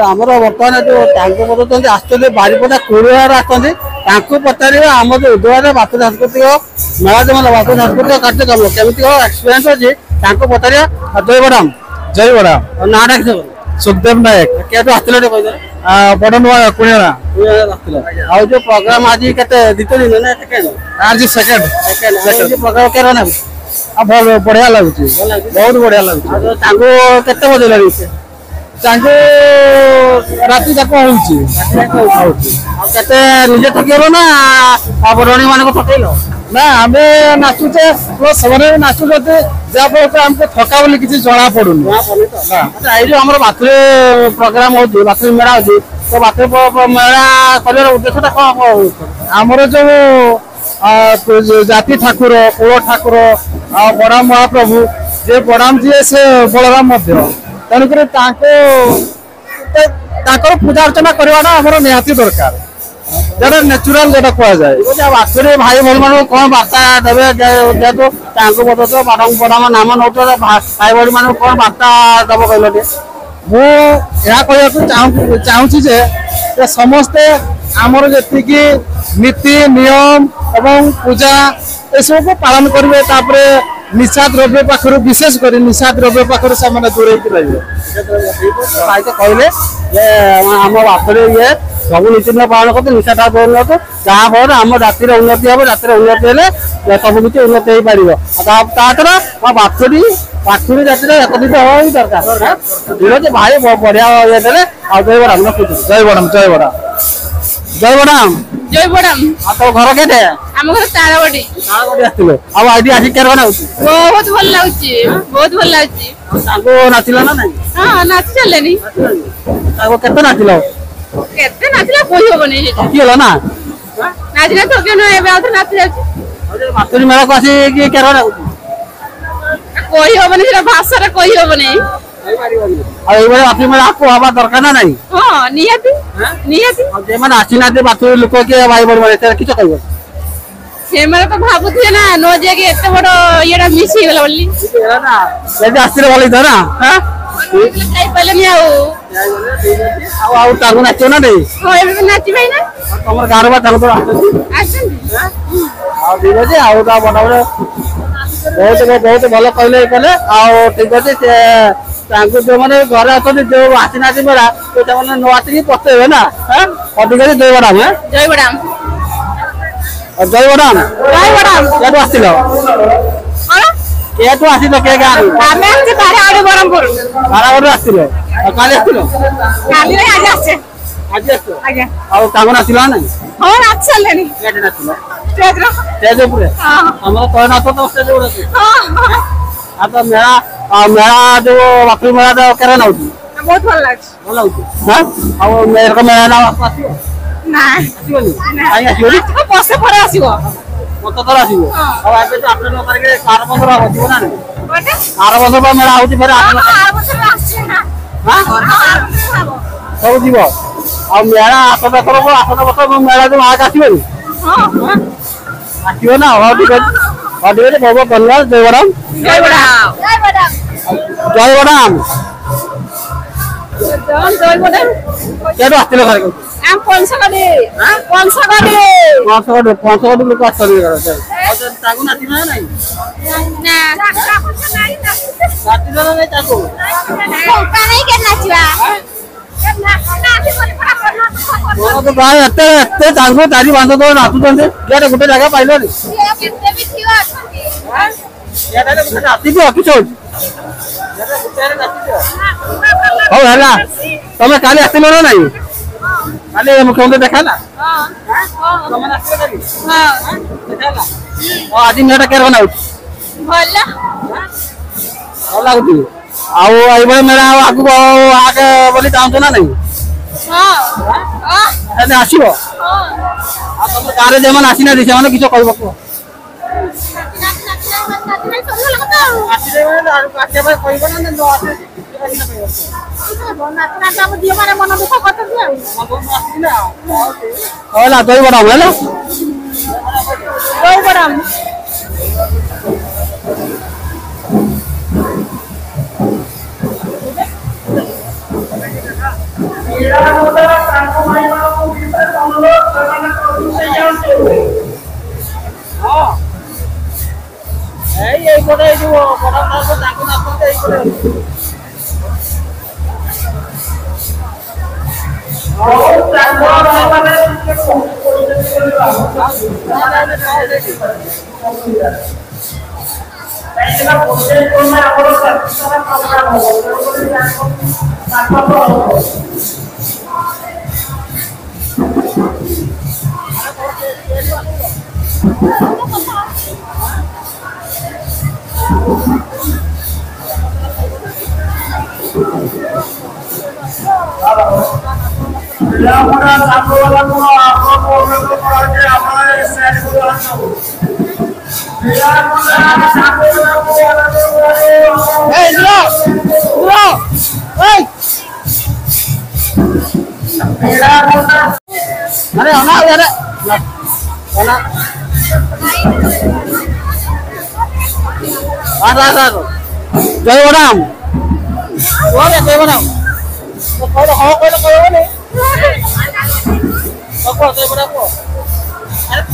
आमर बर्तमान जो पचार आसते बारिपदा कोड़ियार आसते पचारे आम जो उदय बात सांस्कृतिक मेला जो बात सांस्कृतिक कार्यक्रम केमी एक्सपीरियंस अच्छी पचार जय बराम ना डाक सुखदेव नायक आसते बड़ नुआ कुणियारा जो प्रोग्राम आज के द्वितीय दिन ना आज सेकेंड प्रोग्राम क्या ना बढ़िया लगुच बहुत बढ़िया लगुच केते बजे लगे राति जाक होचे निजे थकिल ना बरणी मान थकल ना आम नाचुचे प्लस से नाचुचे जहाँफल आमको थका बोली किसी जना पड़ूनी जो आम बाथुरी प्रोग्राम हो बाथुरी मेला हो तो बाथुरी मेला कर उद्देश्य कौन आमर जो जाति ठाकुर कुल ठाकुर बड़ाम महाप्रभु जे बड़ाम जी से बलराम तेणुक पूजा अर्चना करवाटा आम निहाती दरकार जो नेचुराल जो कहुए बाथुरी भाई भाई मान कौन बार्ता देवे जेहतु बदल बड़ाम नाम नौ भाई भाई मान कौन बार्ता दब कहल मुझे चाहूँगी समस्ते आमर जी नीति नियम एवं पूजा सब को पालन करेंगे निशा द्रव्य पाखर विशेष कर निशा द्रव्य पाखर से दूरे रही कहले आम बाथुरी ये सब नीति नियम पालन करते निशा दौन जहाँ फल आम जातिर उन्नति हम जातिर उन्नति हेल्ले सब किसी उन्नति हो पार बाथुरी बाथुरी जातिर एकत्रित हवा भी दरकार ठीक है भाई बढ़िया ये देने जय बराम रखुच्छे जय बराम जय बराम जय बराम जय बराम तो घर के आम घर ताराबड़ी आसते आज आज क्या बहुत भल लगुच बहुत भल लगुच नाचिल ना नहीं हाँ नाच चले केते नाचिल केते नाचला कोई होबनी थकिल ना नाचला तो के एबे आउथ नाच जाउची बाथुरी मेला को आसी कि केरा नाउची कोई होबनी से भाषा रे कोई होबनी बाथुरी मेला आपको हवा दरकार ना नहीं हाँ नियति नियति जे माने आसी ना बाथुरी लोक के भाई बड़ बड़े किछ कहबो से माने तो भाबुथि ना नो जे के एते बड़ येडा मिसी गेला बोली ना यदि आस्तिर बोली त ना हां खाई पले नि आउ तांगो नाचो ना नहीं हां एबे नाची भाई ना हमर गार बा तांगो आछन ठीक अच्छे बड़ा बड़ा बहुत बहुत भल कहले कले ठीक अच्छे जो मैंने घर आस जो आसी ना मेला तो नो आसिक पचेबे ना ठीक अच्छे जय बराम जय बराम जय बराम जय बराम क्या आसिल केतु आसिल के गाँ आमे आछे बारागड़ बरमपुर बारागड़ आसिल काली आसिल काली रे आज आछे आज आछो आज्ञा आ तांगो नाचिल ना हां नाच चलेनी केटे नाचिल स्टेज ऊपर हां हमर तो नाच तो स्टेज ऊपर हां आ तो मेला मेला जो बाथुरी मेला तो केरा नाउची बहुत भल लाग भल लाउची हां आ मेरा मेला ना आसियो ना आसियोनी आई आसियोनी बसे पर आसीबो मत तर आसिबो आ आबे तो आपन लोकर के 4 बंदर होतिबो ना कोटे 4 बंदर पर मेला होती फेर हां बसे आछे ना हां सब जीव आ मेला आसत कर आसत बस मेला जो आग आसिबो हां आसिबो ना हो ठीक है बहुत धन्यवाद जय बराम जय बराम जय बराम जय बराम जय बराम क्या आसते घर हम 500 का दे हां 500 का दे 500 लोग आसते तागु नाची ना नहीं ना नाची ना नहीं तागु का नहीं के नाचवा तो भाई एते एते तागु तारी बांध दो नाचु दंदे यार गोटे जगह पाइलो नी केते भी थिवा हां यार गोटे नाची दियो किछ हो यार गोटे नाची दियो हो हैला तमे काली आसिलो ना नहीं काली मुख्यमंत्री देखा ना हां तमे नाचो काली हां देखा ना आज मेटा केर बनाउ भला भल लागुती आउ आइबे मेरा आगु आगे बोली चाहतो ना नहीं हां हां एने आसीबो हां आ तमे गारे जे मन आसी ना दिसे माने किछो कहबो को आसी रे माने आरु काटे भाई कहबो ना नो आसी होला जय बराम हैला जय बराम अरे होना अरे होना जय राम जय राम अरे